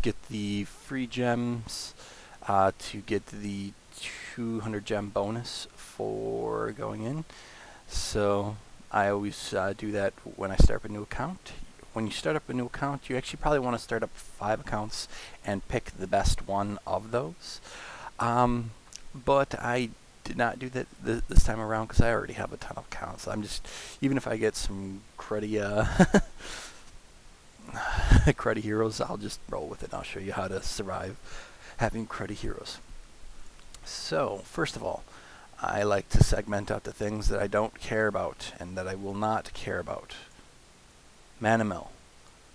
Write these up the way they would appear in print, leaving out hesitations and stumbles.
get the free gems, to get the 200 gem bonus for going in. So I always do that when I start up a new account. When you start up a new account, you actually probably want to start up 5 accounts and pick the best one of those. But I did not do that this time around because I already have a ton of accounts. I'm just, even if I get some cruddy cruddy heroes, I'll just roll with it. I'll show you how to survive having cruddy heroes. So first of all, I like to segment out the things that I don't care about and that I will not care about. Mana mill.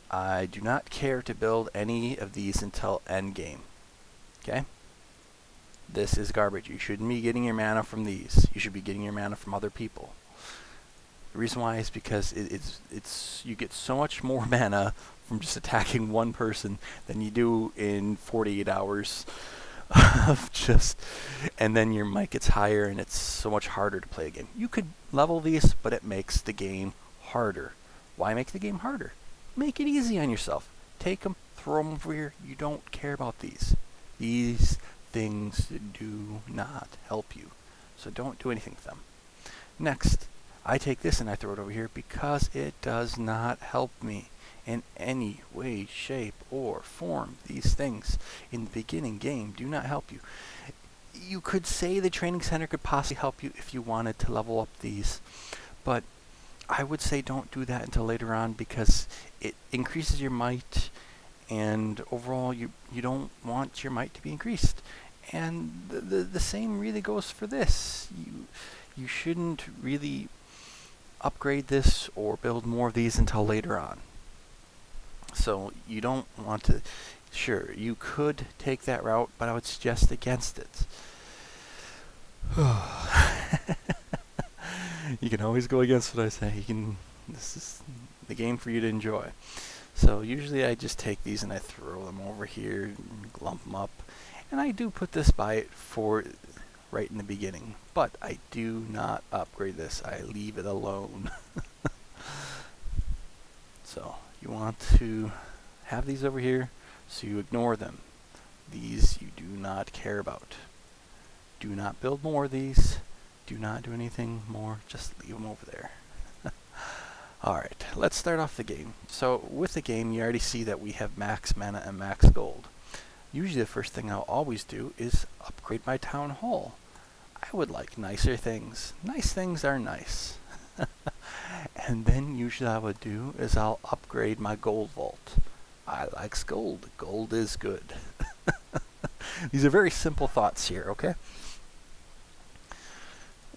I do not care to build any of these until endgame. Okay? This is garbage. You shouldn't be getting your mana from these. You should be getting your mana from other people. The reason why is because it's you get so much more mana from just attacking one person than you do in 48 hours of just, and then your mic gets higher and it's so much harder to play a game. You could level these, but it makes the game harder. Why make the game harder? Make it easy on yourself. Take them, throw them over here. You don't care about these. These things do not help you. So don't do anything with them. Next, I take this and I throw it over here because it does not help me in any way, shape, or form. These things in the beginning game do not help you. You could say the training center could possibly help you if you wanted to level up these, but I would say don't do that until later on because it increases your might, and overall you don't want your might to be increased. And the same really goes for this. You shouldn't really upgrade this or build more of these until later on. So you don't want to. Sure, you could take that route, but I would suggest against it. You can always go against what I say. This is the game for you to enjoy. So usually I just take these and I throw them over here, lump them up, and I do put this by it for right in the beginning. But I do not upgrade this. I leave it alone. So you want to have these over here, so you ignore them. These you do not care about. Do not build more of these. Do not do anything more. Just leave them over there. Alright, let's start off the game. So with the game, you already see that we have max mana and max gold. Usually the first thing I'll always do is upgrade my town hall. I would like nicer things. Nice things are nice. And then usually I would do is I'll upgrade my gold vault. I likes gold. Gold is good. These are very simple thoughts here, okay?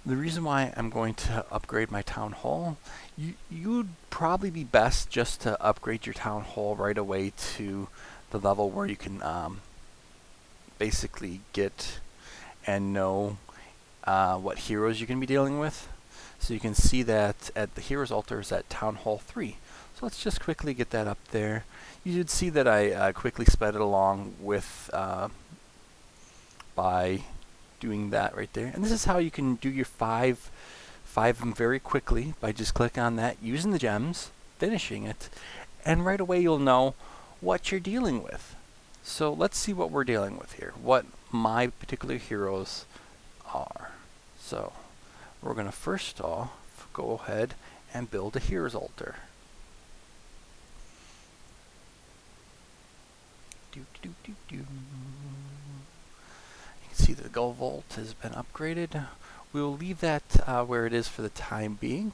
The reason why I'm going to upgrade my town hall, you'd probably be best just to upgrade your town hall right away to the level where you can basically get and know what heroes you're going to be dealing with. So you can see that at the Heroes Altar is at Town Hall 3. So let's just quickly get that up there. You should see that I quickly sped it along with by doing that right there. And this is how you can do your five of them very quickly by just clicking on that, using the gems, finishing it, and right away you'll know what you're dealing with. So let's see what we're dealing with here, what my particular heroes are. So we're going to first off go ahead and build a Heroes Altar. You can see the Gold Vault has been upgraded. We will leave that where it is for the time being.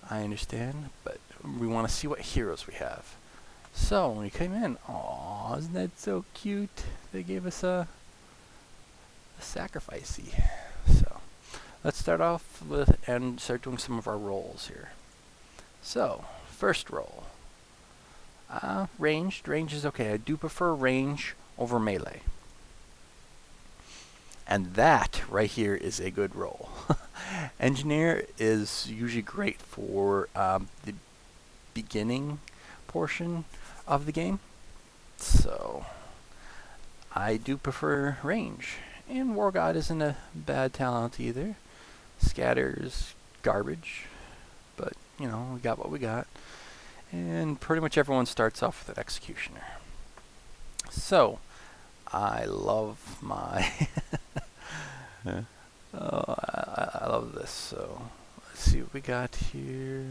I understand, but we want to see what heroes we have. So when we came in, aw, isn't that so cute? They gave us a sacrificey. So let's start off with and start doing some of our rolls here. So first roll, ranged. Range is okay. I do prefer range over melee. And that right here is a good roll. Engineer is usually great for the beginning portion of the game. So I do prefer range. And War God isn't a bad talent either. Scatter is garbage. But, you know, we got what we got. And pretty much everyone starts off with an Executioner. So, I love my oh, I love this. So, let's see what we got here.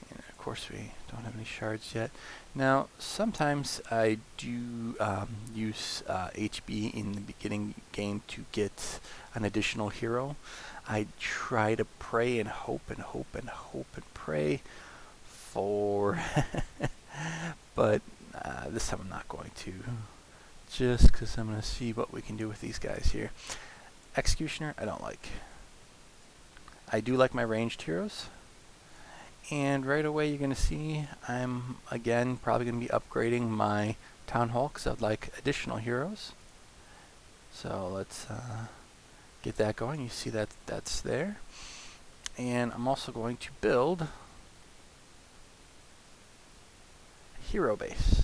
And of course, we don't have any shards yet. Now, sometimes I do use HB in the beginning game to get an additional hero. I try to pray and hope and hope and hope and pray for, but this time I'm not going to. Just because I'm going to see what we can do with these guys here. Executioner, I don't like. I do like my ranged heroes. And right away you're going to see I'm, again, probably going to be upgrading my Town Hall because I'd like additional heroes. So let's get that going. You see that that's there. And I'm also going to build a hero base.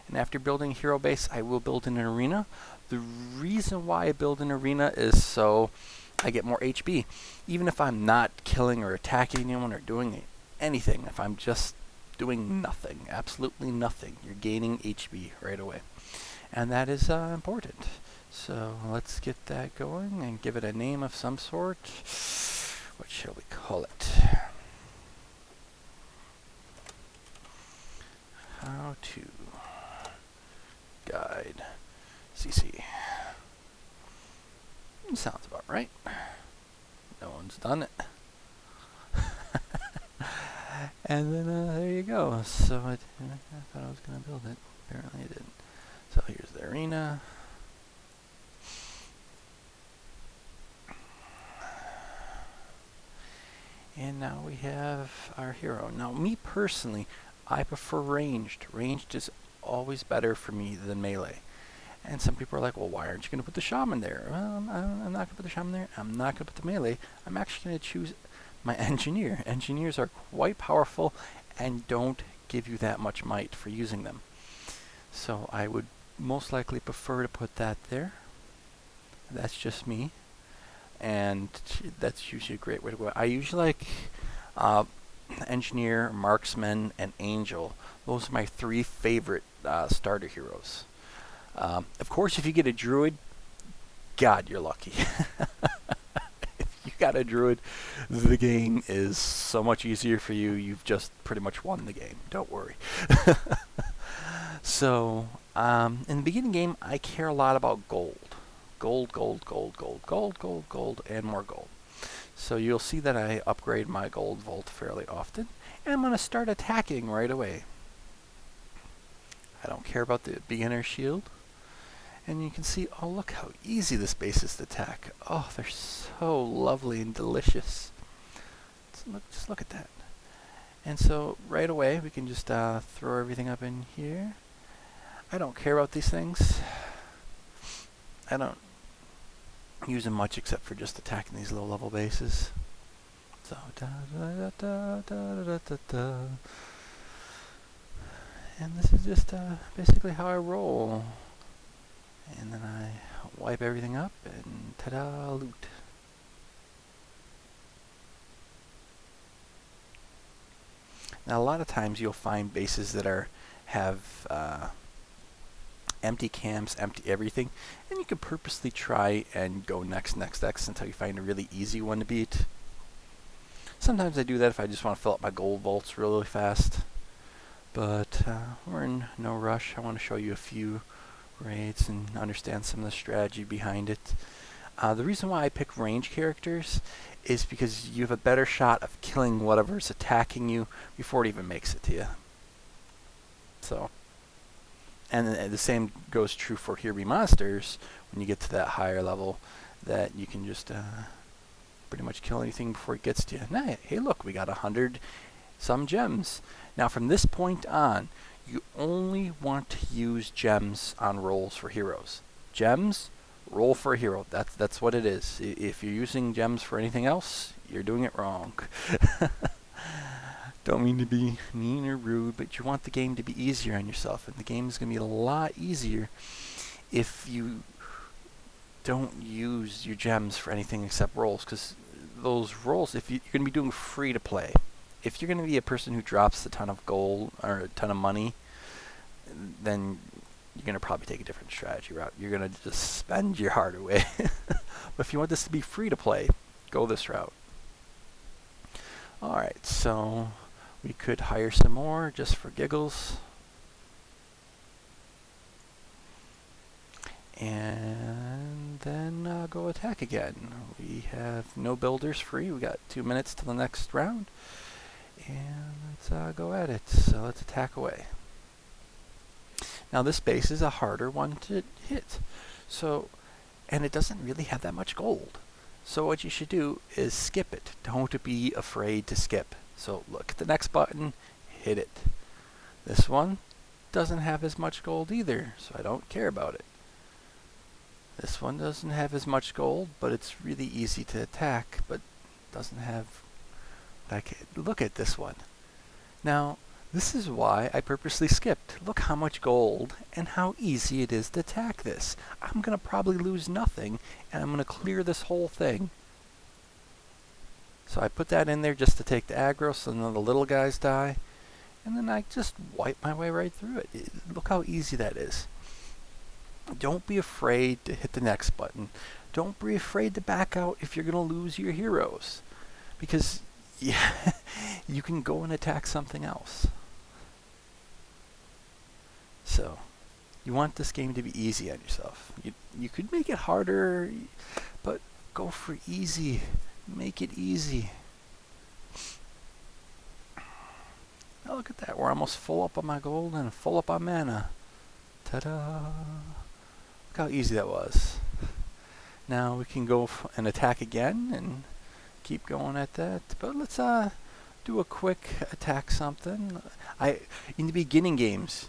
And after building a hero base, I will build an arena. The reason why I build an arena is so I get more HB. Even if I'm not killing or attacking anyone or doing anything, if I'm just doing nothing, absolutely nothing, you're gaining HB right away. And that is important. So let's get that going and give it a name of some sort. What shall we call it? How to guide CC. Sounds about right. No one's done it. And then there you go. So I thought I was going to build it. Apparently I didn't. So here's the arena. And now we have our hero. Now me personally, I prefer ranged. Ranged is always better for me than melee. And some people are like, well, why aren't you going to put the shaman there? Well, I'm not going to put the shaman there. I'm not going to put the melee. I'm actually going to choose my engineer. Engineers are quite powerful and don't give you that much might for using them. So I would most likely prefer to put that there. That's just me. And that's usually a great way to go. I usually like engineer, marksman, and angel. Those are my three favorite starter heroes. Of course, if you get a druid, God, you're lucky. If you got a druid, the game is so much easier for you. You've just pretty much won the game. Don't worry. So, in the beginning game, I care a lot about gold. Gold, gold, gold, gold, gold, gold, gold, and more gold. So you'll see that I upgrade my gold vault fairly often. And I'm going to start attacking right away. I don't care about the beginner shield. And you can see, oh, look how easy this base is to attack. Oh, they're so lovely and delicious. Just look at that. And so right away, we can just throw everything up in here. I don't care about these things. I don't use them much except for just attacking these low-level bases. So, and this is just basically how I roll. And then I wipe everything up and ta-da, loot. Now a lot of times you'll find bases that have empty camps, empty everything, and you can purposely try and go next until you find a really easy one to beat. Sometimes I do that if I just want to fill up my gold vaults really fast, but we're in no rush. I want to show you a few raids and understand some of the strategy behind it. The reason why I pick range characters is because you have a better shot of killing whatever's attacking you before it even makes it to you. So, and the same goes true for Here Be Monsters. When you get to that higher level, that you can just pretty much kill anything before it gets to you. Now, hey, look, we got 100 some gems. Now, from this point on, you only want to use gems on rolls for heroes. Gems, roll for a hero. That's what it is. If you're using gems for anything else, you're doing it wrong. Don't mean to be mean or rude, but you want the game to be easier on yourself, and the game is going to be a lot easier if you don't use your gems for anything except rolls, because those rolls, if you're going to be doing free to play, if you're going to be a person who drops a ton of gold or a ton of money, then you're going to probably take a different strategy route. You're going to just spend your heart away. But if you want this to be free to play, go this route. Alright, so we could hire some more just for giggles. And then go attack again. We have no builders free. We got 2 minutes to the next round. And let's go at it. So let's attack away. Now this base is a harder one to hit. So, and it doesn't really have that much gold. So what you should do is skip it. Don't be afraid to skip. So look at the next button, hit it. This one doesn't have as much gold either, so I don't care about it. This one doesn't have as much gold, but it's really easy to attack, but doesn't have, look at this one. Now, this is why I purposely skipped. Look how much gold and how easy it is to attack this. I'm going to probably lose nothing, and I'm going to clear this whole thing. So I put that in there just to take the aggro so none of the little guys die. And then I just wipe my way right through it. Look how easy that is. Don't be afraid to hit the next button. Don't be afraid to back out if you're going to lose your heroes. Because yeah, you can go and attack something else. So, you want this game to be easy on yourself. You could make it harder, but go for easy. Make it easy. Oh, look at that. We're almost full up on my gold and full up on mana. Ta-da! Look how easy that was. Now we can go and attack again and keep going at that. But let's do a quick attack something. In the beginning games,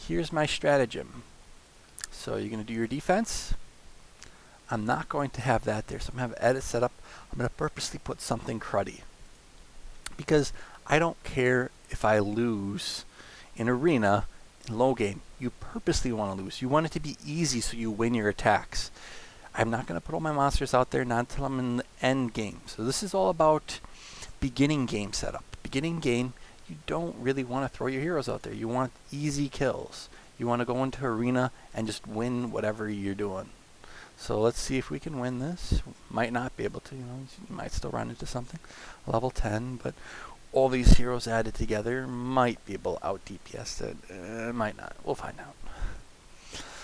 here's my stratagem. So you're going to do your defense. I'm not going to have that there, so I'm going to have edit set up. I'm going to purposely put something cruddy. Because I don't care if I lose in arena, in low game. You purposely want to lose. You want it to be easy so you win your attacks. I'm not going to put all my monsters out there, not until I'm in the end game. So this is all about beginning game setup. Beginning game, you don't really want to throw your heroes out there. You want easy kills. You want to go into arena and just win whatever you're doing. So let's see if we can win this. Might not be able to, you might still run into something. Level 10, but all these heroes added together might be able to out DPS it. Might not. We'll find out.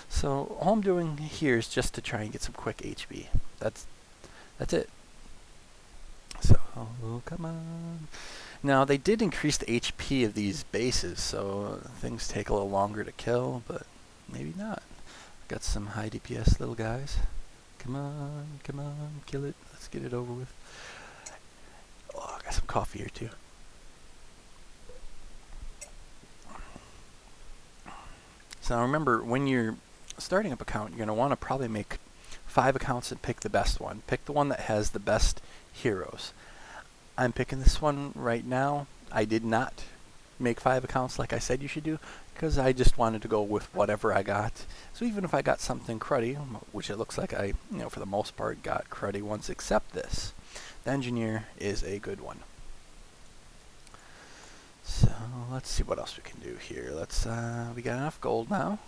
So all I'm doing here is just to try and get some quick HP. That's it. So, oh, come on. Now, they did increase the HP of these bases, so things take a little longer to kill, but maybe not. Got some high DPS little guys. Come on, kill it. Let's get it over with. Oh, I got some coffee here too. So now remember, when you're starting up account, you're going to want to probably make 5 accounts and pick the best one. Pick the one that has the best heroes. I'm picking this one right now. I did not make 5 accounts like I said you should do, because I just wanted to go with whatever I got. So even if I got something cruddy, which it looks like I, for the most part got cruddy ones except this, the engineer is a good one. So let's see what else we can do here. We got enough gold now.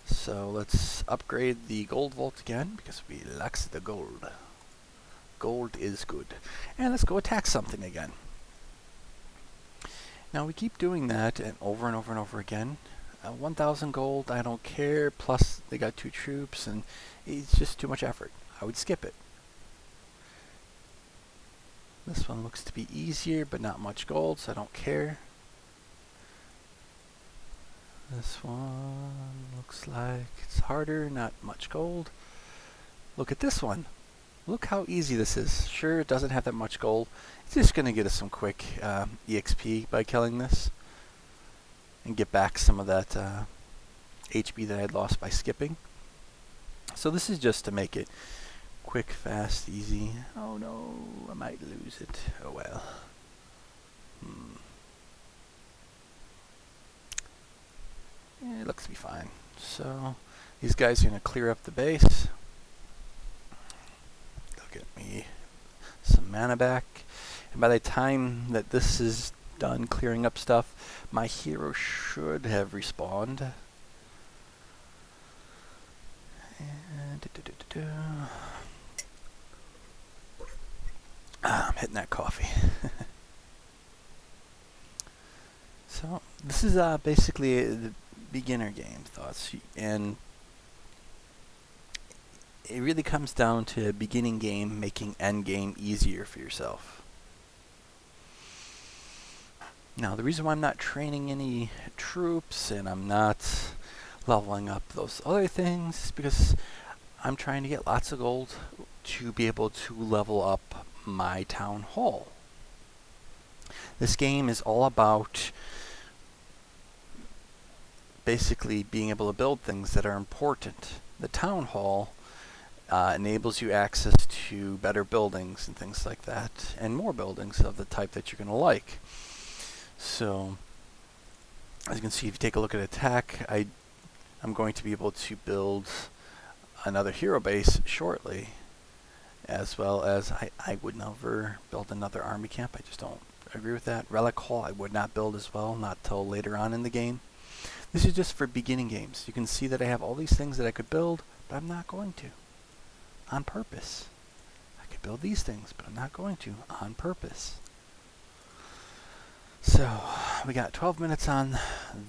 So let's upgrade the gold vault again, because we lack the gold. Gold is good. And let's go attack something again. Now we keep doing that and over and over again. 1,000 gold, I don't care, plus they got 2 troops, and it's just too much effort. I would skip it. This one looks to be easier, but not much gold, so I don't care. This one looks like it's harder, not much gold. Look at this one. Look how easy this is. Sure, it doesn't have that much gold. It's just going to get us some quick EXP by killing this. And get back some of that HP that I had lost by skipping. So this is just to make it quick, fast, easy. Oh no, I might lose it. Oh well. Yeah, it looks to be fine. So these guys are going to clear up the base. They'll get me some mana back. And by the time that this is done clearing up stuff, my hero should have respawned. I'm hitting that coffee. So this is basically the beginner game thoughts, and it really comes down to beginning game making end game easier for yourself. Now the reason why I'm not training any troops and I'm not leveling up those other things is because I'm trying to get lots of gold to be able to level up my town hall. This game is all about basically being able to build things that are important. The town hall enables you access to better buildings and things like that, and more buildings of the type that you're going to like. So, as you can see, if you take a look at attack, I'm going to be able to build another hero base shortly, as well as I would never build another army camp. I just don't agree with that. Relic Hall I would not build as well, not till later on in the game. This is just for beginning games. You can see that I have all these things that I could build, but I'm not going to. On purpose. I could build these things, but I'm not going to. On purpose. So, we got 12 minutes on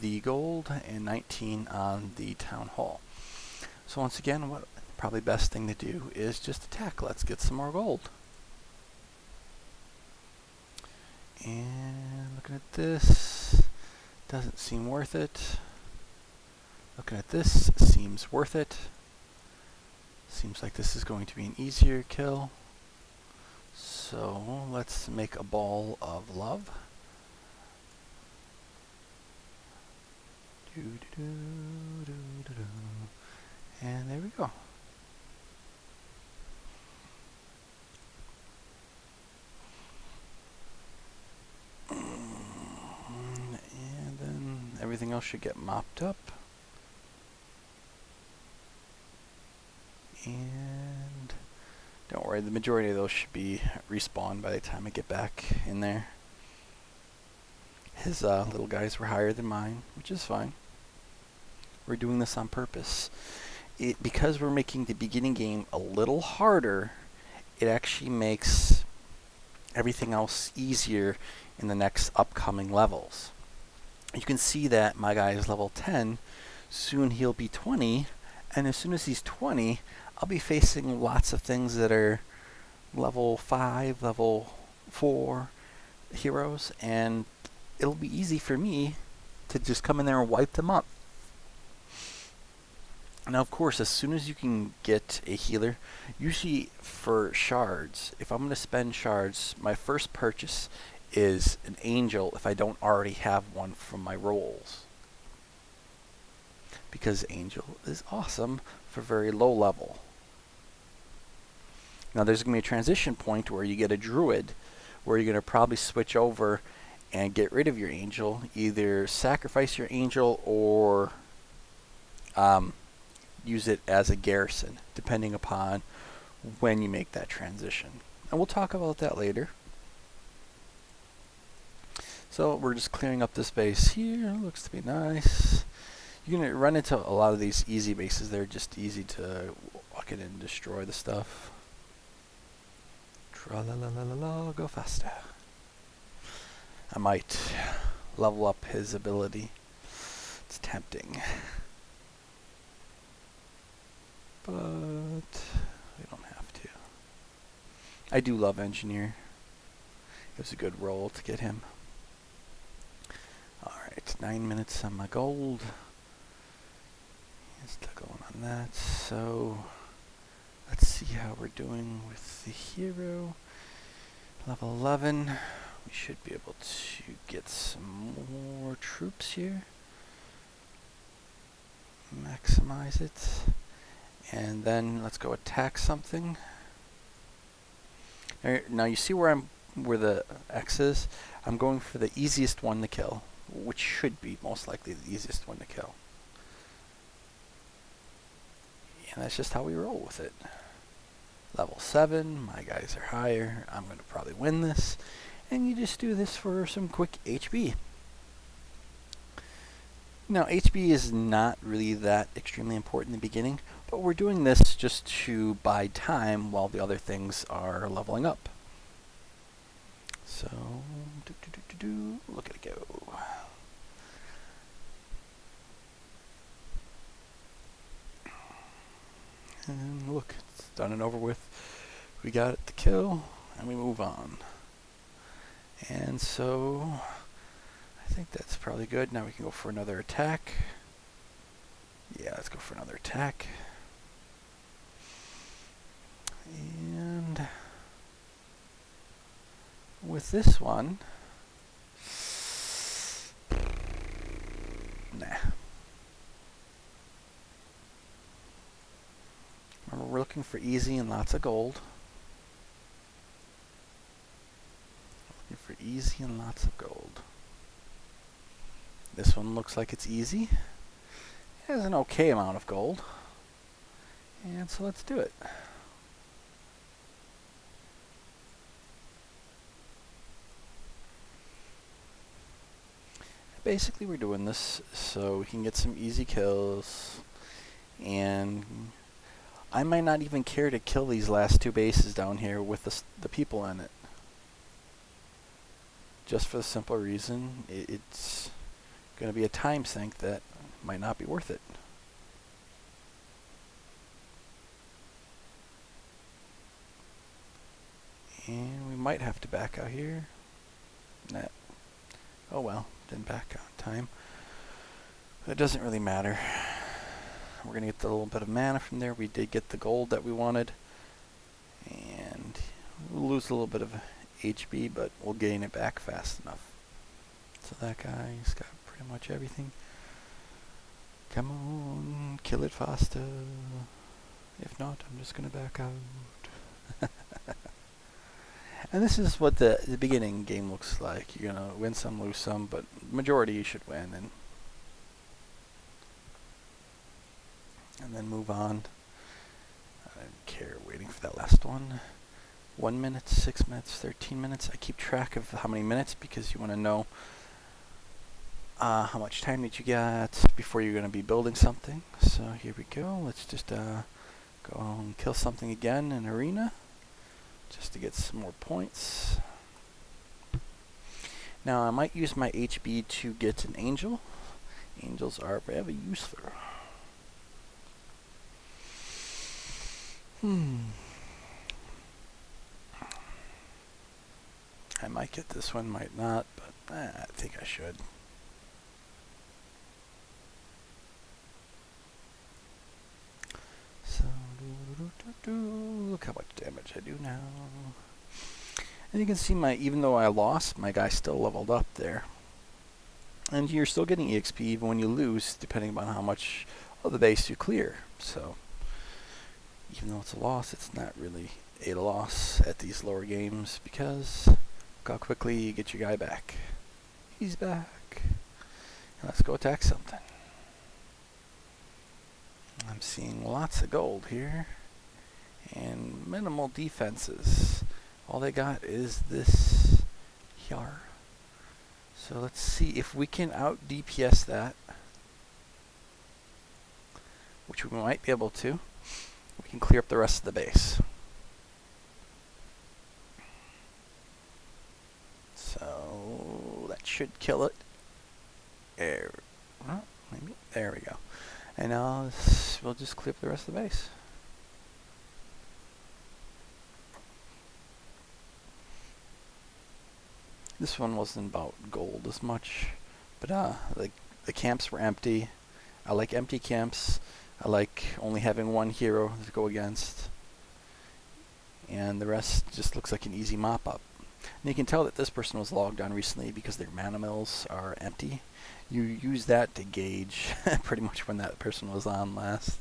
the gold and 19 on the town hall. So once again, what probably best thing to do is just attack. Let's get some more gold. And looking at this, doesn't seem worth it. Looking at this, seems worth it. Seems like this is going to be an easier kill. So let's make a ball of love. And there we go. And then everything else should get mopped up. And don't worry, the majority of those should be respawned by the time I get back in there. His little guys were higher than mine, which is fine. We're doing this on purpose. Because we're making the beginning game a little harder, it actually makes everything else easier in the next upcoming levels. You can see that my guy is level 10. Soon he'll be 20. And as soon as he's 20, I'll be facing lots of things that are level 5, level 4 heroes, and it'll be easy for me to just come in there and wipe them up. Now, of course, as soon as you can get a healer, usually for shards, if I'm going to spend shards, my first purchase is an angel if I don't already have one from my rolls. Because angel is awesome for very low level. Now there's going to be a transition point where you get a druid, where you're going to probably switch over and get rid of your angel, either sacrifice your angel or use it as a garrison, depending upon when you make that transition. And we'll talk about that later. So we're just clearing up this base here. Looks to be nice. You're going to run into a lot of these easy bases. They're just easy to walk in and destroy the stuff. Tra-la-la-la-la-la, go faster. I might level up his ability. It's tempting. But we don't have to. I do love Engineer. It was a good roll to get him. Alright, 9 minutes on my gold. Still going on that. So let's see how we're doing with the hero. Level 11. We should be able to get some more troops here. Maximize it. And then let's go attack something. Now you see where the X is? I'm going for the easiest one to kill, which should be most likely the easiest one to kill. And that's just how we roll with it. Level 7, my guys are higher. I'm going to probably win this. And you just do this for some quick HB. Now, HB is not really that extremely important in the beginning, But we're doing this just to buy time while the other things are leveling up. So, look at it go. And look, it's done and over with. We got it to kill, and we move on. And so, I think that's probably good. Now we can go for another attack. Yeah, let's go for another attack. And with this one, nah. Remember, we're looking for easy and lots of gold. Looking for easy and lots of gold. This one looks like it's easy. It has an okay amount of gold. And so let's do it. Basically, we're doing this so we can get some easy kills, and I might not even care to kill these last two bases down here with the people in it. Just for the simple reason, it's going to be a time sink that might not be worth it. And we might have to back out here. Nah. Oh well, didn't back out in time. It doesn't really matter. We're going to get a little bit of mana from there. We did get the gold that we wanted. And we'll lose a little bit of HP, but we'll gain it back fast enough. So that guy's got pretty much everything. Come on, kill it faster. If not, I'm just going to back out. And this is what the beginning game looks like. You're going to win some, lose some, but majority you should win. And then move on. I don't care waiting for that last one. 1 minute, 6 minutes, 13 minutes. I keep track of how many minutes because you want to know how much time that you got before you're going to be building something. So here we go. Let's just go and kill something again in arena, just to get some more points. Now I might use my HB to get an angel. Angels are very useful. I might get this one, might not, but I think I should. So, look how much damage I do now. And you can see even though I lost, my guy still leveled up there. And you're still getting EXP even when you lose, depending on how much of the base you clear. So, even though it's a loss, it's not really a loss at these lower games, because look how quickly you get your guy back. He's back. And let's go attack something. I'm seeing lots of gold here, and minimal defenses. All they got is this here. So let's see if we can out DPS that, which we might be able to. We can clear up the rest of the base. So that should kill it. There, maybe there we go. And now we'll just clear up the rest of the base. This one wasn't about gold as much, but like the camps were empty. I like empty camps. I like only having one hero to go against, and the rest just looks like an easy mop up. And you can tell that this person was logged on recently because their mana mills are empty. You use that to gauge pretty much when that person was on last.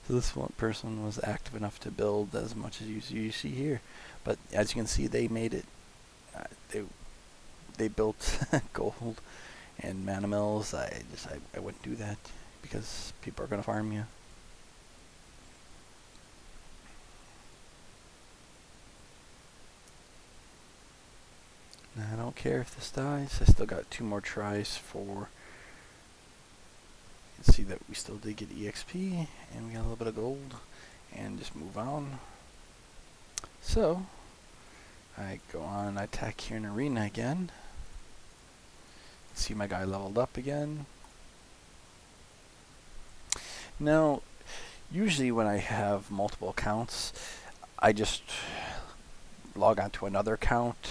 So this one person was active enough to build as much as you see here. But as you can see, they made it. They built gold and mana mills. I wouldn't do that because people are going to farm you. Now, I don't care if this dies. I still got 2 more tries for can see that we still did get EXP, and we got a little bit of gold, and just move on. So, I go on, I attack here in arena again. See my guy leveled up again. Now, usually when I have multiple accounts, I just log on to another account,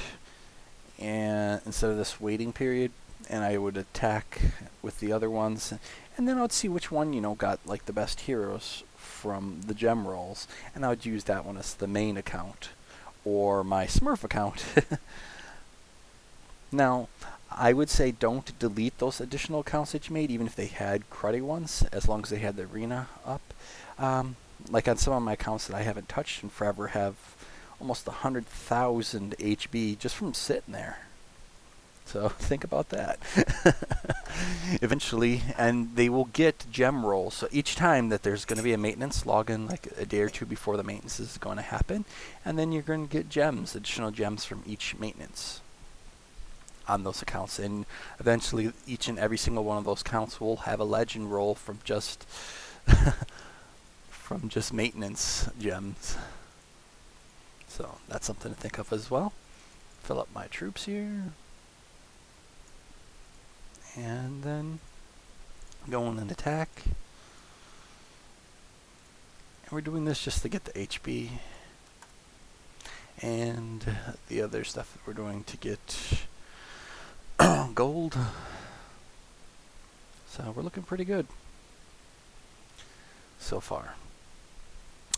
and instead of this waiting period, and I would attack with the other ones, and then I would see which one, you know, got like the best heroes from the gem rolls, and I would use that one as the main account, or my Smurf account. Now, I would say don't delete those additional accounts that you made, even if they had cruddy ones, as long as they had the arena up. Like on some of my accounts that I haven't touched in forever have almost 100,000 HB just from sitting there. So think about that. Eventually, and they will get gem rolls. So each time that there's going to be a maintenance, log in like a day or two before the maintenance is going to happen, and then you're going to get gems, additional gems from each maintenance on those accounts. And eventually, each and every single one of those accounts will have a legend roll from just from just maintenance gems. So that's something to think of as well. Fill up my troops here. And then go in and attack. And we're doing this just to get the HB. And the other stuff that we're doing to get gold. So we're looking pretty good so far.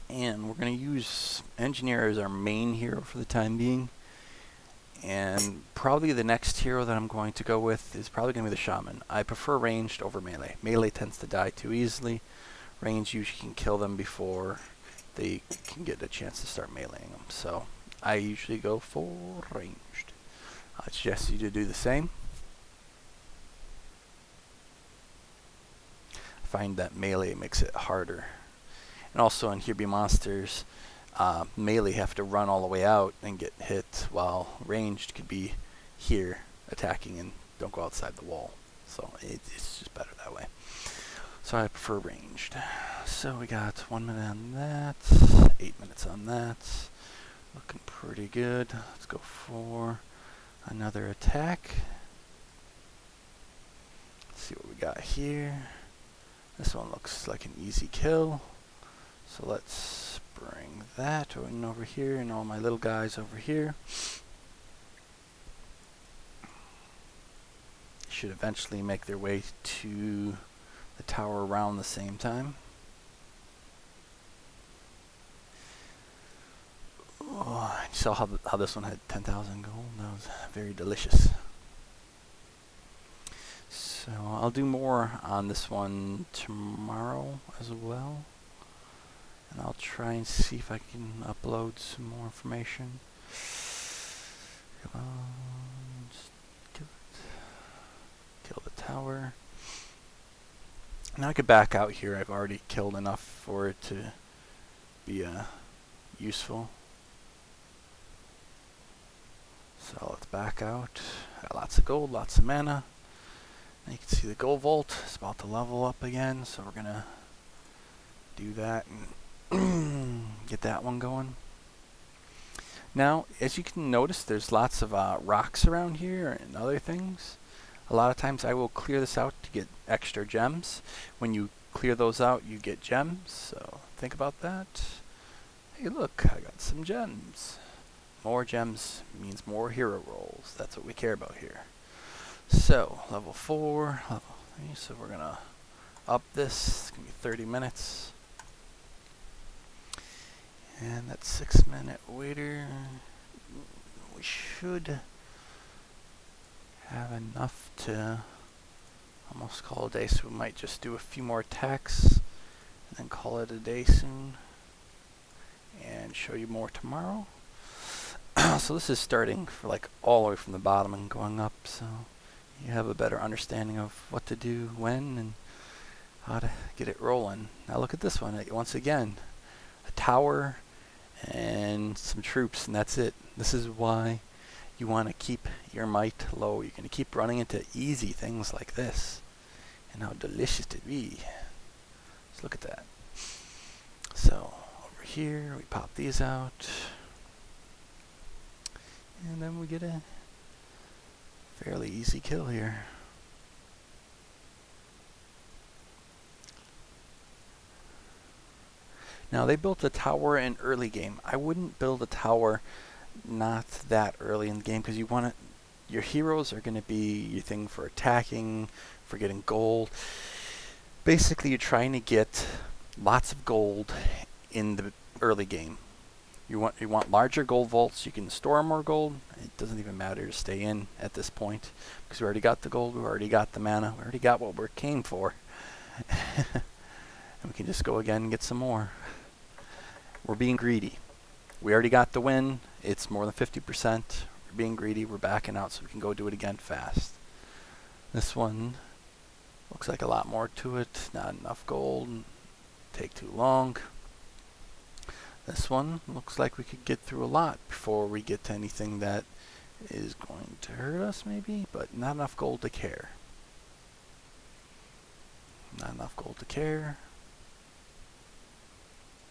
And we're going to use Engineer as our main hero for the time being. And probably the next hero that I'm going to go with is probably going to be the Shaman. I prefer ranged over melee. Melee tends to die too easily. Range usually can kill them before they can get a chance to start meleeing them. So I usually go for ranged. I suggest you to do the same. I find that melee makes it harder. And also in Here Be Monsters, melee have to run all the way out and get hit, while ranged could be here attacking and don't go outside the wall. So it's just better that way. So I prefer ranged. So we got 1 minute on that, 8 minutes on that. Looking pretty good. Let's go for another attack. Let's see what we got here. This one looks like an easy kill. So let's bring that in over here and all my little guys over here. Should eventually make their way to the tower around the same time. Oh, you saw how this one had 10,000 gold. That was very delicious. So I'll do more on this one tomorrow as well. And I'll try and see if I can upload some more information. Come on, just kill it. Kill the tower. Now I could back out here. I've already killed enough for it to be useful. So let's back out. Got lots of gold, lots of mana. Now you can see the gold vault is about to level up again, so we're gonna do that and get that one going. Now, as you can notice, there's lots of rocks around here and other things. A lot of times I will clear this out to get extra gems. When you clear those out, you get gems, so think about that. Hey look, I got some gems. More gems means more hero rolls. That's what we care about here. So, level 4, level 3, so we're gonna up this. It's gonna be 30 minutes. And that 6-minute waiter, we should have enough to almost call it a day, so we might just do a few more attacks and then call it a day soon and show you more tomorrow. So this is starting for like all the way from the bottom and going up, so you have a better understanding of what to do when and how to get it rolling. Now look at this one, once again, a tower and some troops, and that's it. This is why you want to keep your might low. You're going to keep running into easy things like this, and how delicious it be. Let's look at that. So over here, we pop these out, and then we get a fairly easy kill here. Now they built a tower in early game. I wouldn't build a tower not that early in the game, because you want to, your heroes are going to be your thing for attacking, for getting gold. Basically, you're trying to get lots of gold in the early game. You want larger gold vaults. You can store more gold. It doesn't even matter to stay in at this point, because we already got the gold, we already got the mana, we already got what we came for. And we can just go again and get some more. We're being greedy. We already got the win. It's more than 50%. We're being greedy. We're backing out so we can go do it again fast. This one looks like a lot more to it. Not enough gold. Take too long. This one looks like we could get through a lot before we get to anything that is going to hurt us maybe, but not enough gold to care. Not enough gold to care.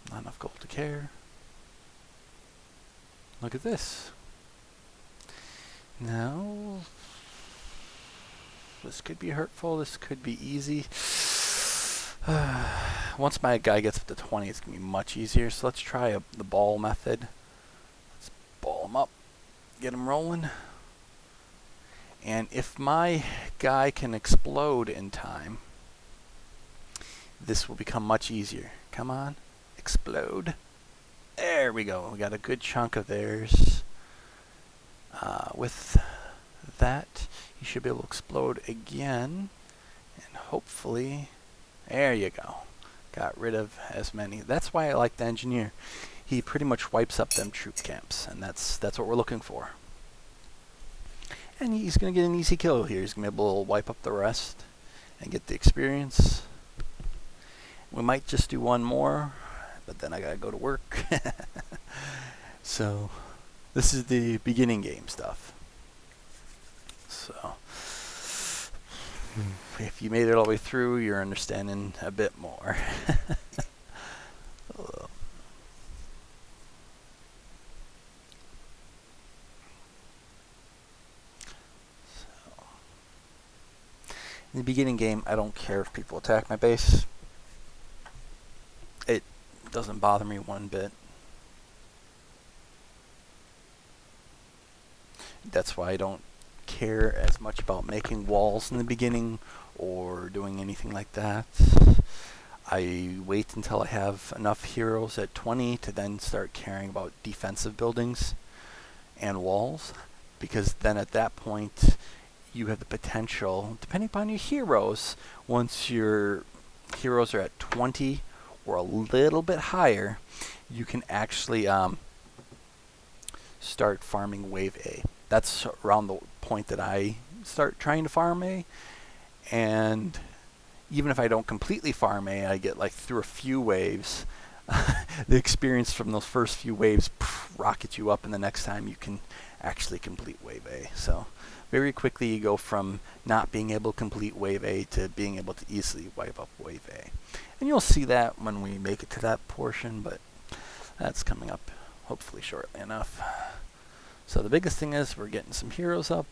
Not enough gold to care. Look at this. Now, this could be hurtful, this could be easy. Once my guy gets up to 20, it's going to be much easier. So let's try the ball method. Let's ball him up, get him rolling. And if my guy can explode in time, this will become much easier. Come on, explode. There we go. We got a good chunk of theirs. With that, you should be able to explode again. And hopefully, there you go. Got rid of as many. That's why I like the engineer. He pretty much wipes up them troop camps, and that's what we're looking for. And he's going to get an easy kill here. He's going to be able to wipe up the rest and get the experience. We might just do one more, but then I got to go to work. So, this is the beginning game stuff. So, if you made it all the way through, you're understanding a bit more. In the beginning game, I don't care if people attack my base. It doesn't bother me one bit. That's why I don't care as much about making walls in the beginning or doing anything like that. I wait until I have enough heroes at 20 to then start caring about defensive buildings and walls, because then at that point you have the potential, depending upon your heroes, once your heroes are at 20 or a little bit higher, you can actually start farming wave A. That's around the point that I start trying to farm A, and even if I don't completely farm A, I get like through a few waves. The experience from those first few waves rockets you up, and the next time you can actually complete wave A. So very quickly you go from not being able to complete wave A to being able to easily wipe up wave A. And you'll see that when we make it to that portion, but that's coming up hopefully shortly enough. So the biggest thing is we're getting some heroes up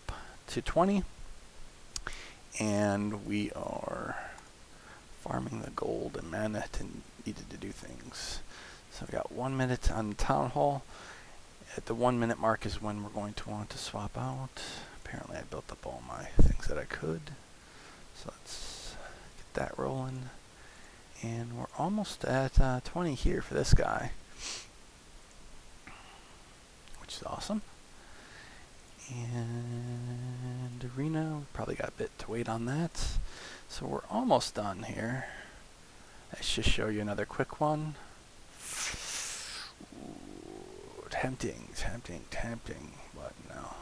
to 20, and we are farming the gold and mana needed to do things. So we got 1 minute on the town hall. At the 1 minute mark is when we're going to want to swap out. Apparently I built up all my things that I could. So let's get that rolling. And we're almost at 20 here for this guy, which is awesome. And arena, we probably got a bit to wait on that. So we're almost done here. Let's just show you another quick one. Ooh, tempting, but no.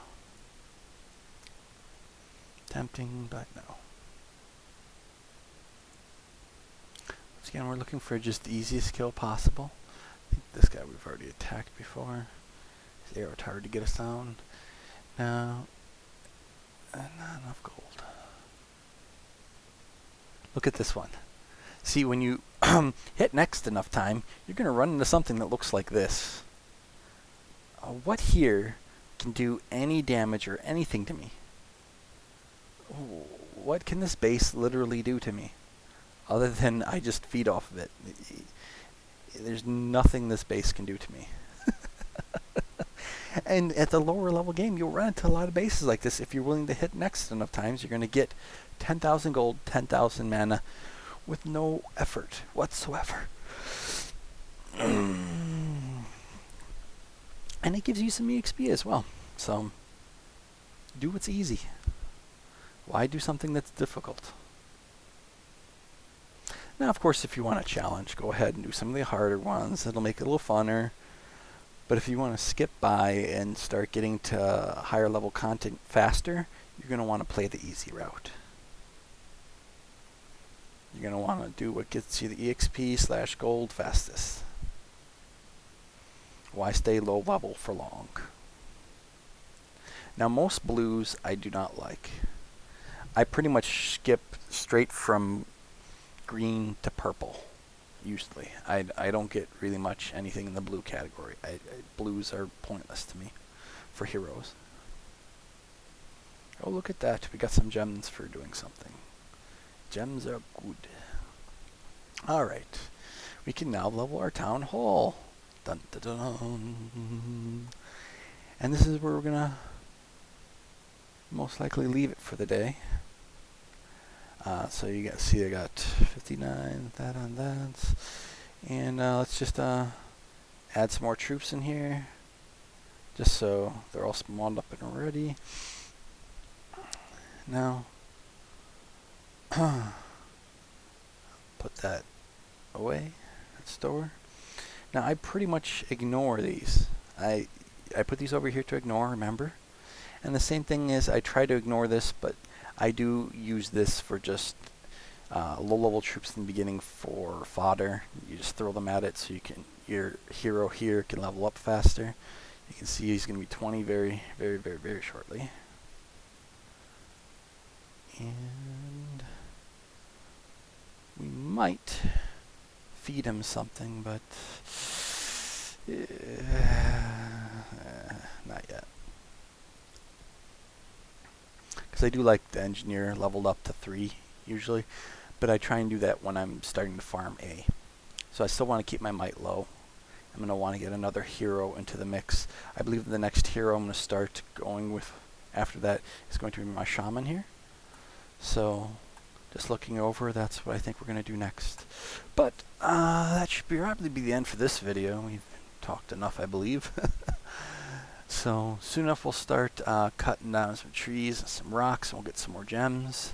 Tempting, but no. Once again, we're looking for just the easiest kill possible. I think this guy we've already attacked before. His arrow hard to get us down. Now, not enough gold. Look at this one. See, when you hit next enough time, you're going to run into something that looks like this. What here can do any damage or anything to me? What can this base literally do to me? Other than I just feed off of it. There's nothing this base can do to me. And at the lower level game, you'll run into a lot of bases like this. If you're willing to hit next enough times, you're going to get 10,000 gold, 10,000 mana with no effort whatsoever. And it gives you some EXP as well. So do what's easy. Why do something that's difficult? Now, of course, if you want a challenge, go ahead and do some of the harder ones. It'll make it a little funner. But if you want to skip by and start getting to higher level content faster, you're going to want to play the easy route. You're going to want to do what gets you the EXP/gold fastest. Why stay low level for long? Now, most blues I do not like. I pretty much skip straight from green to purple. Usually. I don't get really much anything in the blue category. Blues are pointless to me for heroes. Oh, look at that. We got some gems for doing something. Gems are good. Alright. We can now level our town hall. Dun, dun, dun, dun. And this is where we're going to most likely leave it for the day. So you see I got 59, that on that. And let's just add some more troops in here. Just so they're all spawned up and ready. Now, put that away, that store. Now I pretty much ignore these. I put these over here to ignore, remember? And the same thing is I try to ignore this, but I do use this for just low-level troops in the beginning for fodder. You just throw them at it so you can your hero here can level up faster. You can see he's going to be 20 very, very, very, very shortly. And we might feed him something, but not yet. Because I do like the engineer leveled up to 3 usually, but I try and do that when I'm starting to farm A. So I still want to keep my might low. I'm going to want to get another hero into the mix. I believe the next hero I'm going to start going with after that is going to be my shaman here. So just looking over, that's what I think we're going to do next. But that should probably be the end for this video. We've talked enough, I believe. So soon enough we'll start cutting down some trees and some rocks, and we'll get some more gems.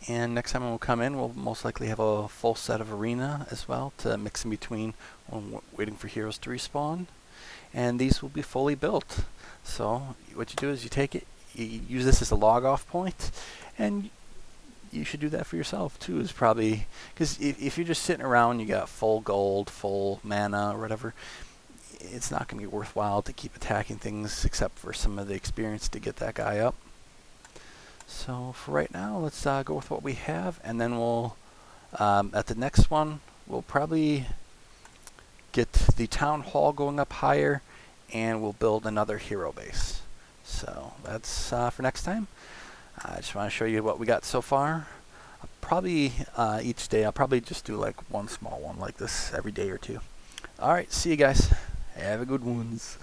And next time when we'll come in, we'll most likely have a full set of arena as well to mix in between when waiting for heroes to respawn. And these will be fully built. So what you do is you take it, you use this as a log off point, and you should do that for yourself too. Is probably because if you're just sitting around, you got full gold, full mana, or whatever. It's not going to be worthwhile to keep attacking things except for some of the experience to get that guy up. So for right now, let's go with what we have, and then we'll at the next one we'll probably get the town hall going up higher, and we'll build another hero base. So that's for next time. I just want to show you what we got so far. Probably each day I'll probably just do like one small one like this every day or two. Alright, see you guys. Have a good ones.